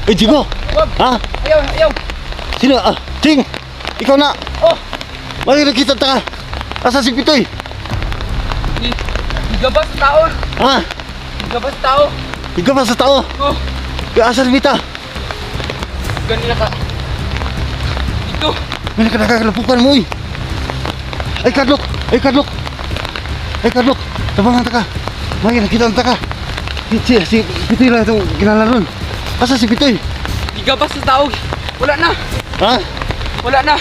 Eh, Jingo! Wag! Ha? Ayaw, ayaw! Sino? Jing! Ikaw na! Oh! May nakita ka! Asa si Pitoy? Gabas sa tao! Ha? Gabas sa tao! Ikaw ba sa tao? Oh! Asa si Pita? Ganila ka! Dito! May nakakalapukan mo eh! Ay, Kadlok! Ay, Kadlok! Ay, Kadlok! Tabangan ta ka! May nakita ta ka! Si Pitoy lang itong kinala nun! Asa si Pitoy? Gabas sa tao! Wala na! Ha? Wala na!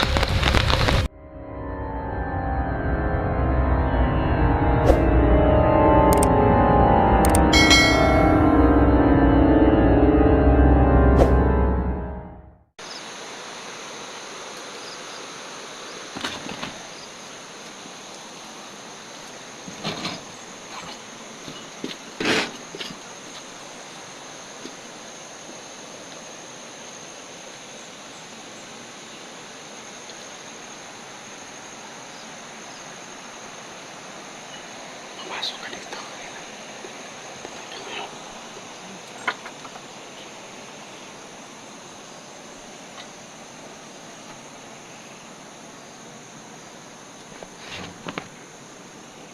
Pasok ka dito.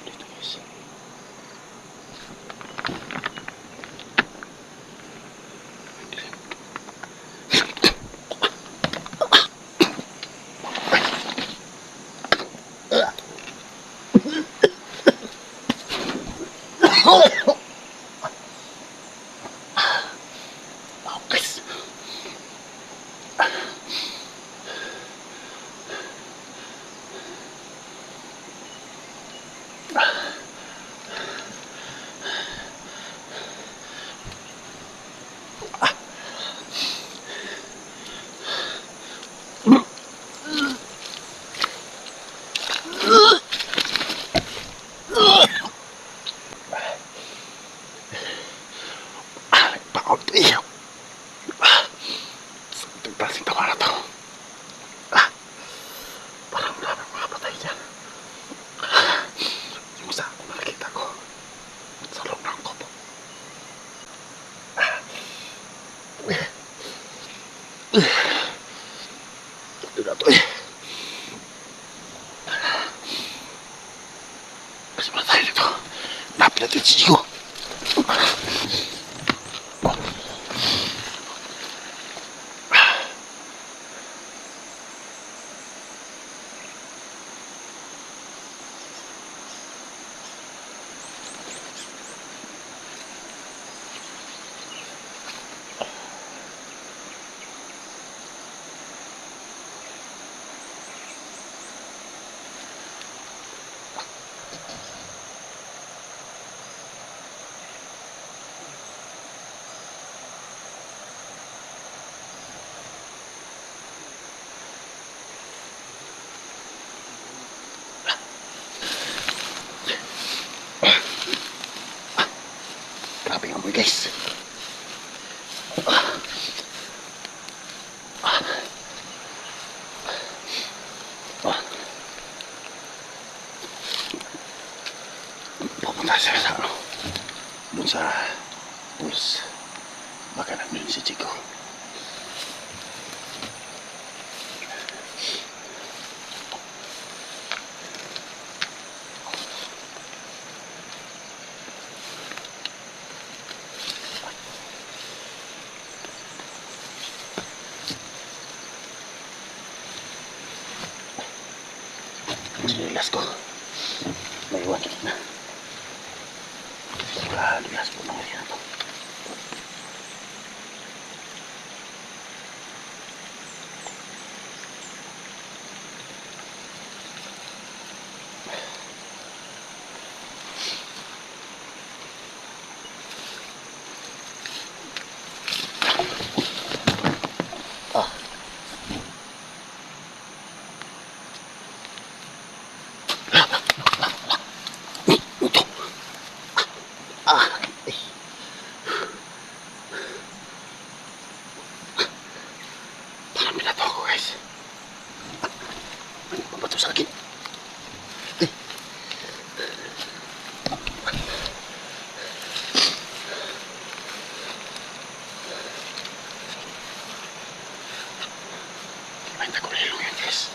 Dito guys. Guys. Bakit iyo? Sa klaseng tawa na to. Parang wala nang makapatay dyan. Yung isa nakikita ko sa loob ng kopo. Ito na to eh. Kasi matay nito. Napin natin si Jigo. Grabe nga mo guys. Pupunta siya sa ano, dun sa pools. Baka nandun si Chico. Sinilas ko. May iwan na. Lilas po ng area na to. Parang binato ako guys. Ano ba ito sa akin? Nagulilong yan, guys.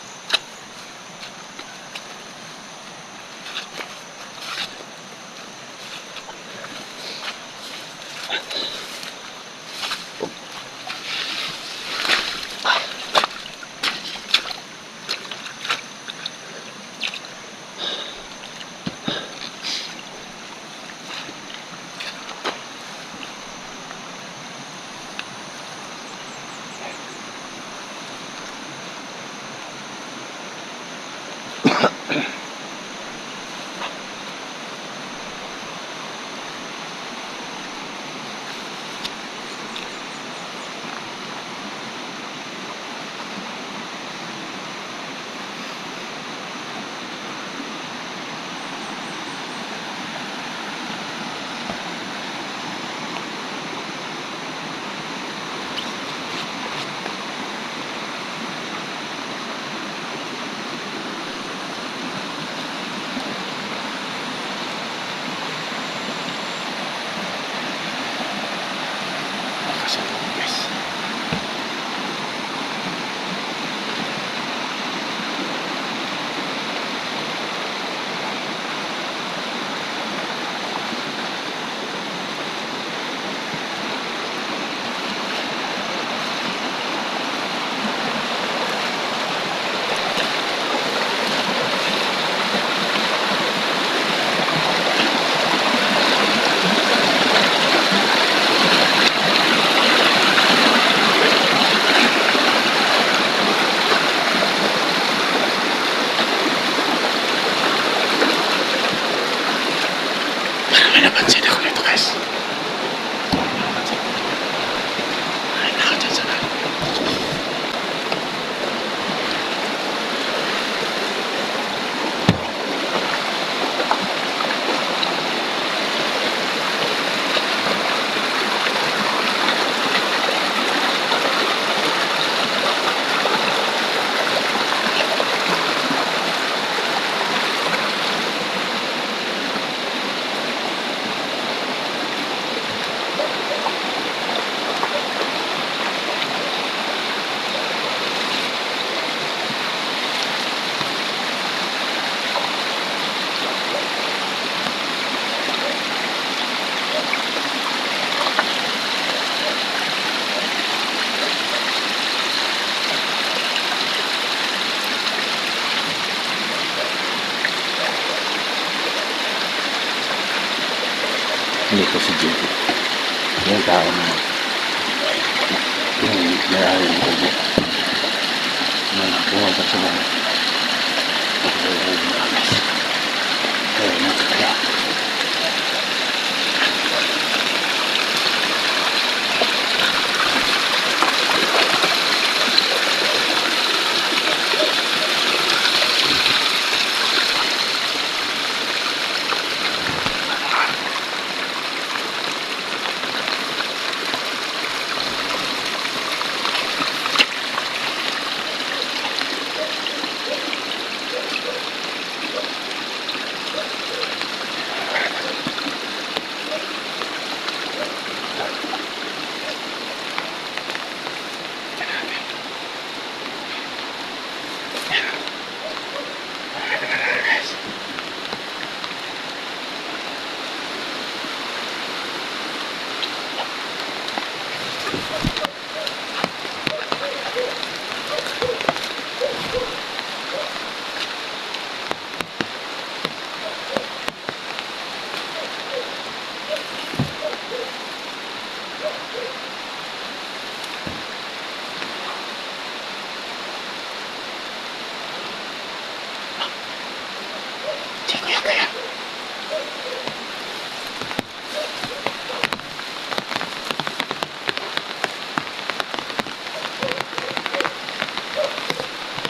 May napansin ako nito, guys. Ay, nakadyan sa natin. Hindi ko si Jimmy. Yung tao na yung may-ari ng kubo na pumunta sa mga pagkakas ng agas. Kaya nakakaya.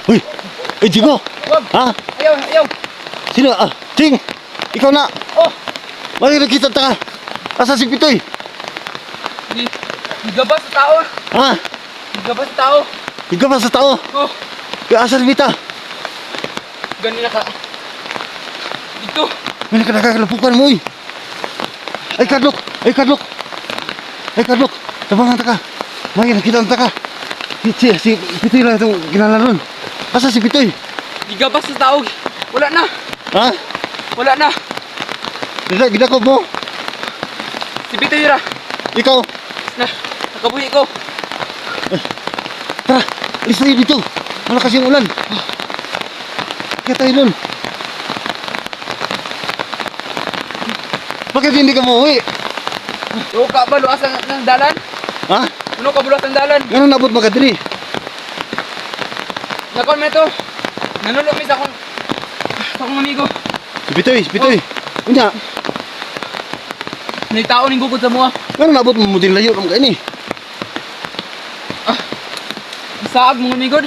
Uy! Eh, Jigo! Wag! Ha? Ayaw, ayaw! Sino? Ah, Ting! Ikaw na! Oh! Bakit nakita ka? Asa si Pitoy? Gigabas sa tao! Ha? Gigabas sa tao! Ikaw ba sa tao? Oh! Kaya asa si Mita? Ganun na ka! Dito! May nakakalapukan mo, uy! Ay, Kadlok! Ay, Kadlok! Ay, Kadlok! Tabangan ta ka! May nakita ta ka! Si Pitoy lang itong kinala nun. Asa si Pitoy? Gigabas sa tao. Wala na. Ha? Wala na. Gidakop mo? Si Pitoy ra. Ikaw? Na, nakabuhi ko. Tara, alis tayo dito. Malakas yung ulan. Kaya tayo nun. Bakit hindi ka mauwi? Ano ka ba luas ng dalan? Ha? Ano ka bulas ng dalan? Ganun nabot magadiri. Nakon mo ito. Nanulog mi sa akong amigo. Si Pitoy. Unya, May tao ning gugod sa mga. ganun nabot mo din layo ng kain eh. Saag mga amigod.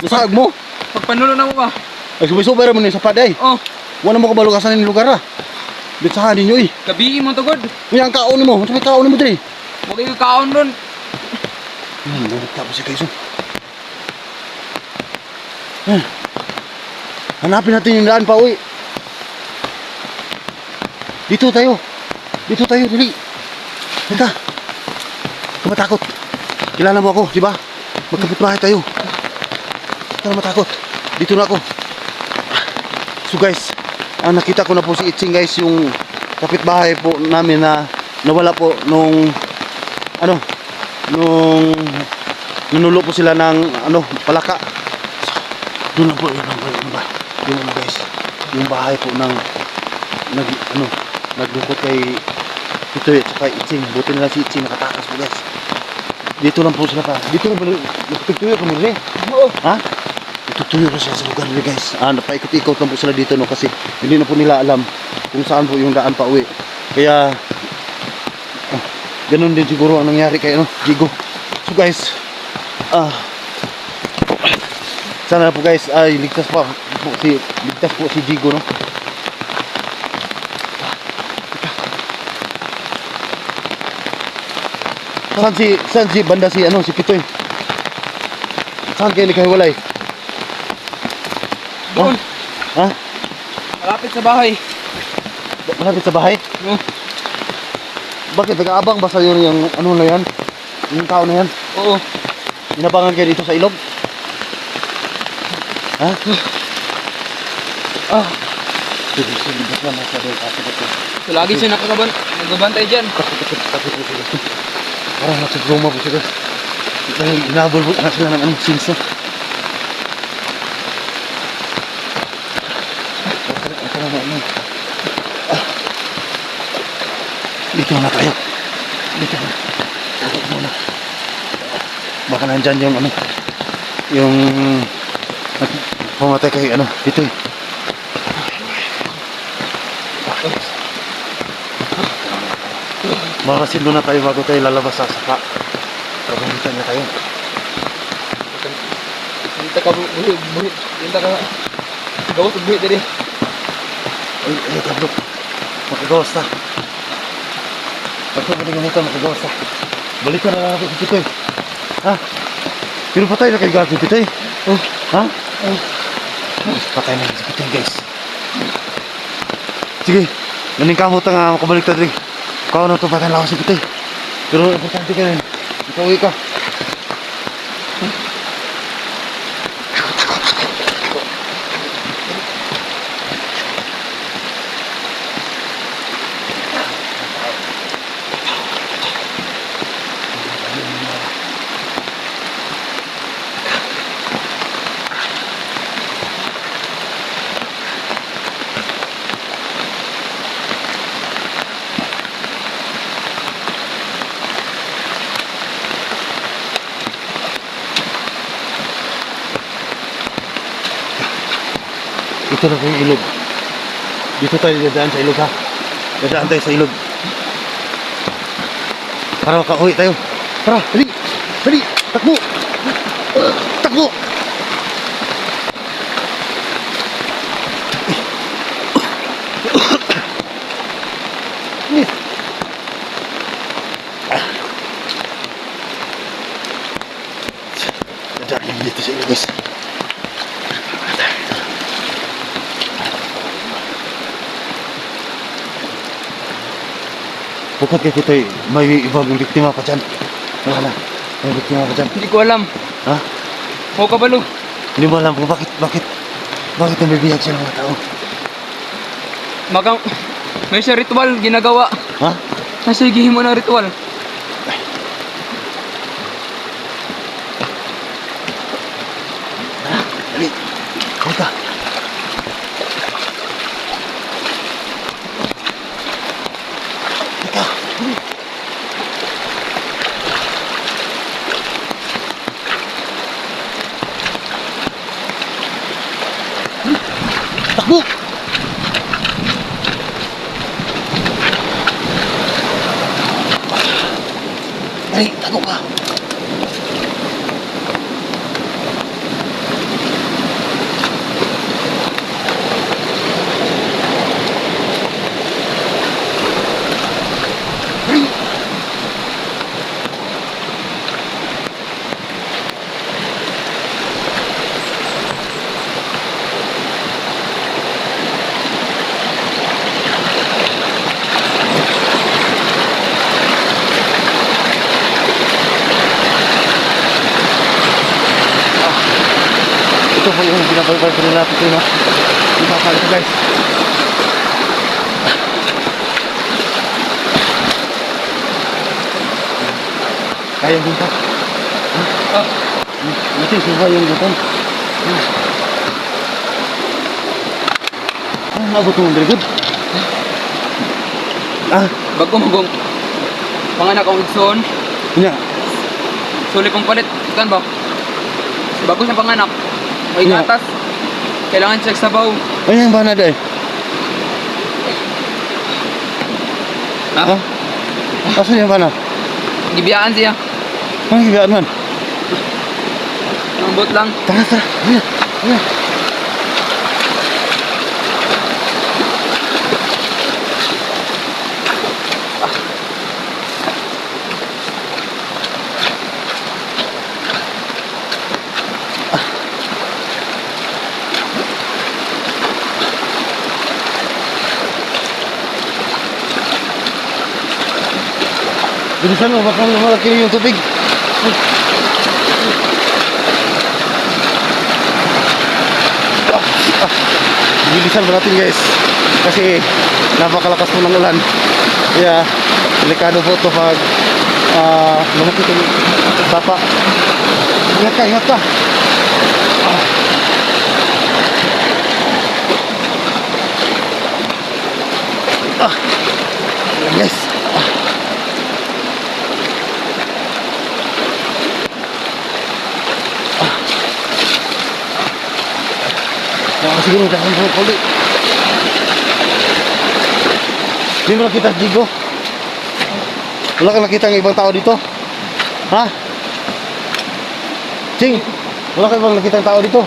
Nasag mo. Pagpanulo na mo ba? Ay subay-subay raman yung sapat ay. Oh, Wala mo kabalugasan ng lugar ah. Bitsahan ninyo eh. gabi mo to god. Unya ang kaon mo. Ano may kaon mo diri? Huwag kayo kaon doon. Tapos si Kaiso. Hanapin natin yung daan pa uwi. Dito tayo, dili. Teka. Huwag matakot. Kilala mo ako, di ba? Magkapitbahay tayo. Huwag ka na matakot. Dito na ako. So guys, nakita ko na po si Iching guys, yung kapitbahay po namin na nawala po nung nanulo po sila ng palaka. Doon lang po, yun lang guys. Yung bahay po ng naglukot kay Pitoy at saka Iching. Buti na lang si Iching nakatakas po guys. Dito lang po sila pa. Dito lang po, nagtugtuyo ka mo rin. Oo. Ha? Nagtugtuyo ka sila sa lugar rin guys. Napaikot-ikot lang po sila dito no, kasi hindi na po nila alam kung saan po yung daan pa uwi. Kaya ganun din siguro ang nangyari kay Jigo. So guys, sana po guys ay ligtas po si Jigo no. Saan si banda si Pitoy? Saan kayo nagkahiwalay? Doon. Ha? Malapit sa bahay. Malapit sa bahay? Oo. Bakit nag-aabang ba sa'yo yung na yan? Yung tao na yan? Oo. Inabangan kayo dito sa ilog? Ha? Sige, ba't na nasa doon? So, lagi siya nagbabantay dyan. Parang nasa Roma po sila. Dahil hinabol po na sila ng sinso. Dito na tayo. Dito na. Dito muna. Baka nandyan yung pumatay kay Pitoy. Baka sindo na tayo bago tayo lalabas sa sapa. Kabuhitan na tayo. Dito ka buhit. Dito ka gawas sa buhit din. Ay, tablok. Makagawas ta. Pagka ba rin ganito, makagawas ta. Balik ka na lang ako si Pitoy. Ha? Pero patay na kayo si Pitoy. Oh. Ha? Oh. Patay na si Pitoy guys. Sige, ganing kamot nga makabalik ta rin. Kau na ito patay lang ako si Pitoy. Pero importante ka rin. Ikaw ka. Ito na po yung ilog. Dito tayo dadaan sa ilog ha. Dadaan tayo sa ilog. Para makauwi tayo. Tara, dali! Dali! Takbo! Takbo! Dadaan dito sa ilog guys. Bukod kay Pitoy, may ibang biktima pa dyan. Wala na. May biktima ka dyan. Hindi ko alam. Ha? Mau kabalo. Hindi mo alam kung bakit nabibihag siya ng mga tao. Makang may siya ritual ginagawa. Ha? Nasa higihimo ng ritual. Dali. Halika. Halika. Takbo! Dali, takbo ka. Dali. Ito po yung binabalbal ko nila natin no? Yung papal ito guys. Kaya din pa. Ito yung suba yung butong. Nabot mo very good. Bago magong panganak akong igsoon. Nya. Suli kong palit. Kan ba? Bago siya panganak. May Yeah. gatas. Kailangan check sabaw. Ano yung bana day? Ha? Asan yung bana? Gibiyaan siya. Ano yung gibiyaan man? Lambot lang. Tara, tara. Ayan. Ayan. Bilisan mo, baka malaki yung tubig. Bilisan mo natin guys. Kasi napakalakas po ng ulan. Kaya, delikado po ito pag lumaki itong tapa. Ingat ka, ingat ka. Ayan guys. Siguro jangan ulit. Hindi mo nakita Jigo? Wala ka nakita ng ibang tao dito? Ha? Ching, wala ka ibang nakita ng tao dito?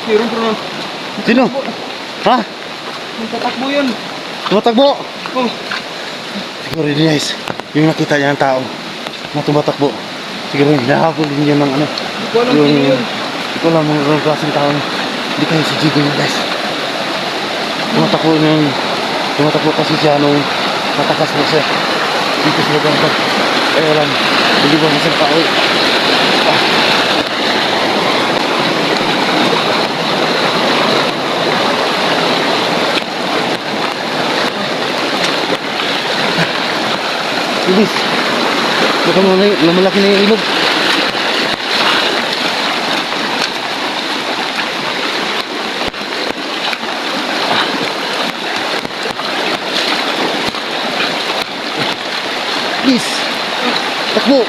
Meron po na. Sino? Ha? Nagtatakbo yun. Tumatakbo? Oh. Siguro yun guys, yung nakita niya ng tao na tumatakbo. Siguro yung hinahabol din yun ng ano. Hindi ko alam sino yun. Hindi ko alam mga klaseng tao. Hindi kayo si Jigo yun guys. Tumatakbo kasi siya nung natakas mo siya. Dito sa lugar ko. Eh wala, hindi ba masang tao eh. Bilis. Baka malaki na yung ilog. Bilis. Takbo.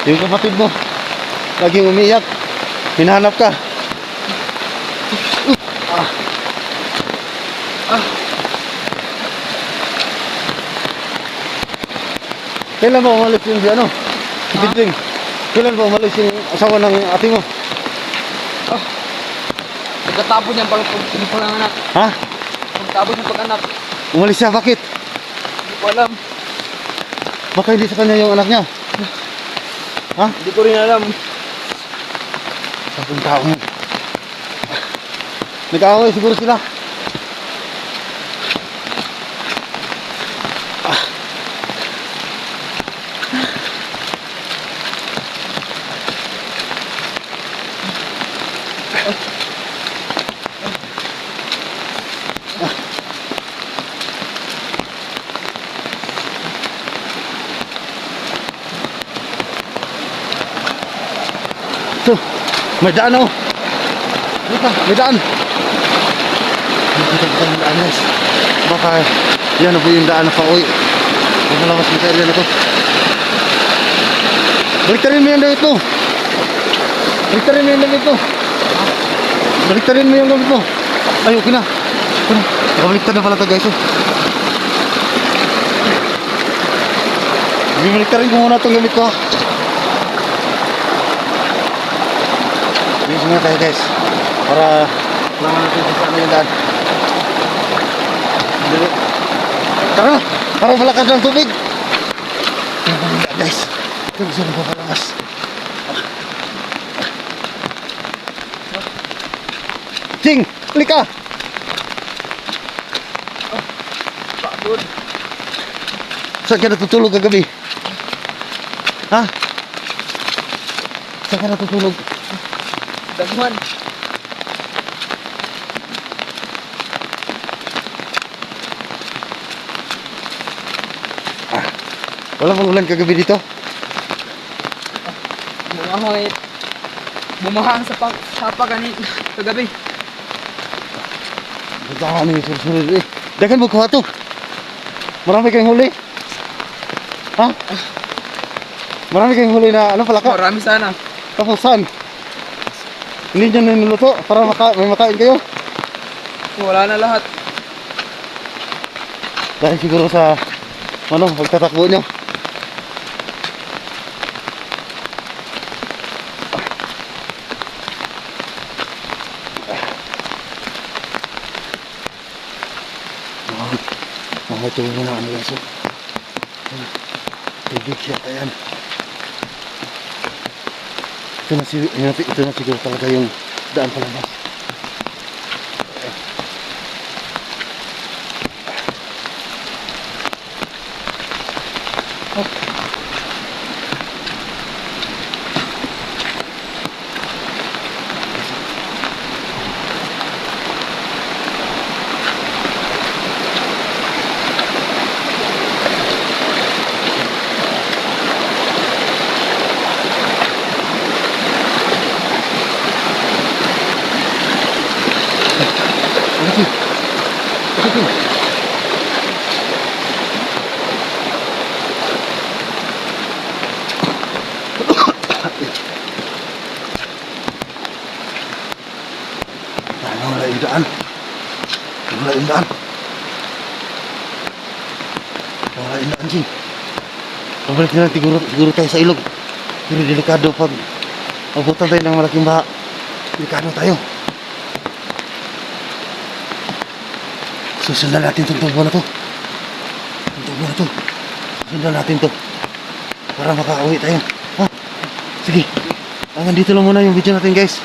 Yung kapatid mo, laging umiyak. Hinahanap ka. Kailan ba umalis yung si ano? Si Pidling? Kailan ba umalis yung asawa ng ate mo? Pagkatapos niyang pag-anak. Ha? Pagkatapos niyang pag-anak. Umalis siya, bakit? Hindi ko alam. Baka hindi sa kanya yung anak niya. Ha? Hindi ko rin alam. Sakong tao mo. Nag-aaway siguro sila. So, may daan oh. Dito, may daan. Dito yung daan guys. Baka yan na po yung daan na pauwi. Mamalabas mo sa area na to. Baliktarin mo yung damit mo. Baliktarin mo yung damit mo. Baliktarin mo yung damit mo. Ay, okay na. Okay na. Nakabaliktad na pala to guys oh. Baliktarin ko muna itong gamit ko ha. Bilis muna tayo guys. Para naman natin kung saan yung daan. Dali. Tara! Para malakad ng tubig. Kaya pa nila guys. Ito gusto nang papalakas. Ching! Halik ka! Pagod. Saan ka natutulog kagabi? Ha? Saan ka natutulog? Daguhan. Wala bang ulan kagabi dito? Bumahang sa sapa kagabi. Bagahan yung susunod eh. Dagan mo kuha to. Marami kayong huli. Ha? Marami kayong huli na ano pala ka? Marami sana. Tapos saan? Hindi nyo niluluto para may makain kayo? Wala na lahat. Dahil siguro sa ano, pagtatakbo nyo. Mga tulong na ano guys. Tubig siya yan. Ito na siguro talaga yung daan palabas. Wala yung daan. Wala yung daan. Wala yung daan, Jing. Pabalik na lang siguro tayo sa ilog. Pero delikado pag mabutan tayo ng malaking baha. Delikado tayo. Susundan natin itong tubo na to. Itong tubo na to. Susundan natin to. Para makauwi tayo. Ha? Sige. Hanggang dito lang muna yung video natin guys.